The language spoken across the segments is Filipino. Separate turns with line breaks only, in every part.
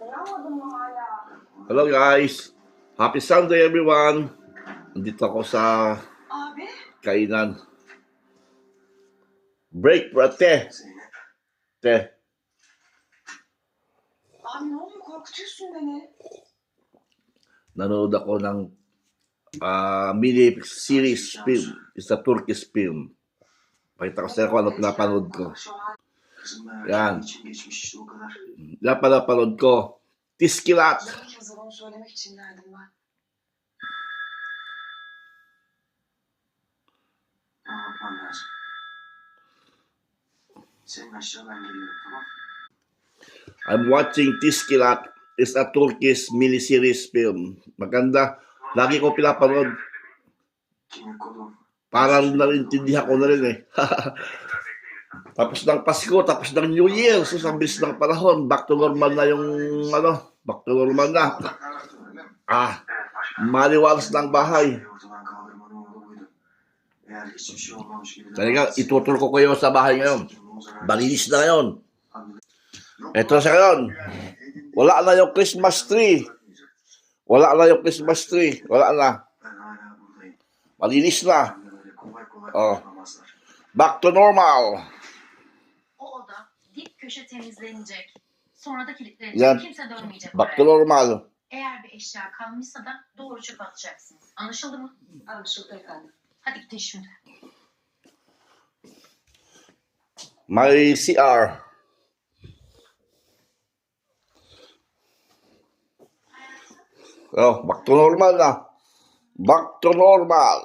Hello guys. Happy Sunday everyone. Nandito ako sa kainan. Break for a te. Te.
Abi ne oluyor? Korkutuyorsun beni.
Nanood ako ng mini series film. It's a Turkish film. Pakita ko sa kung ano pinapanood ko. Yan. Yan pinapanood ko. Tiskilat.
Yarın yazılı onu söylemek için geldim ben.
Ne yapman lazım? Senin aşağı ben geliyorum, tamam?
I'm watching Tiskilat. It's a Turkish mini-series film. Maganda. Lagi ko pinapanood.
Kimlik kodum.
Parang naintindihan ko na rin eh. Tapos ng Pasko, tapos ng New Year. So, sa bilis ng panahon, back to normal na yung back to normal na. Maliwalas ng bahay.
Ortadan kaldırmanın yolu buydu. Eğer hiçbir şey olmamış gibi...
Talaga, itutur ko kayo sa bahay ngayon. Malinis na ngayon. Ito sa ngayon. Wala na yung Christmas tree. Wala na yung Christmas tree. Wala na.
Ben hala buradayım.
Malinis na.
Öyle kolay kolay
Oh.
kurtulamazlar.
Back to normal.
O oda dip köşe temizlenecek. Sonra da kilitlenecek.
Yan.
Kimse dönmeyecek
Back to
oraya.
normal.
Eğer bir eşya kalmışsa da doğru çöpe atacaksınız. Anlaşıldı mı?
Anlaşıldı efendim.
Hadi gidin şimdi.
My CR. Oh, back to normal na. Back to normal.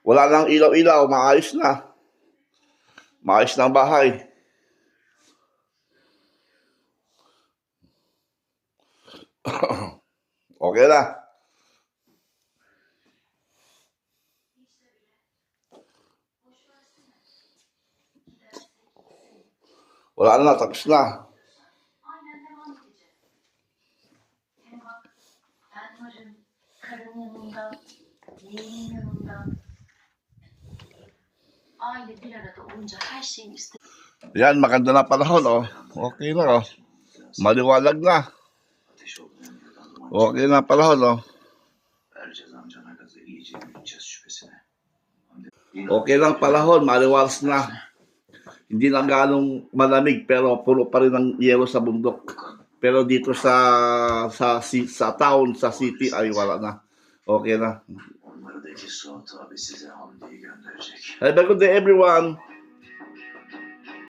Wala nang ilaw-ilaw, maayos na. Maayos na ang bahay. Okay na. Wala na, tapos na.
Aynen devam edeceğiz. Hem bak ben varım. Karın yanında. Yeğenin yanında. Aile bir arada olunca her şeyin istediği.
Yan, maganda na panahon, oh. Okay na, oh. Maliwalag na.
Ateş olmayan buradan duman
Okay na panahon, oh.
vereceğiz amcana gazı. İyice büyüteceğiz şüphesine.
Okay lang panahon, maliwalas na. Hindi na ganong malamig pero puno pa rin ng yelo sa bundok. Pero dito sa town, sa city ay wala na. Okay na.
Onları da iki Suat abi size Hamdi'yi gönderecek.
Have a good day everyone.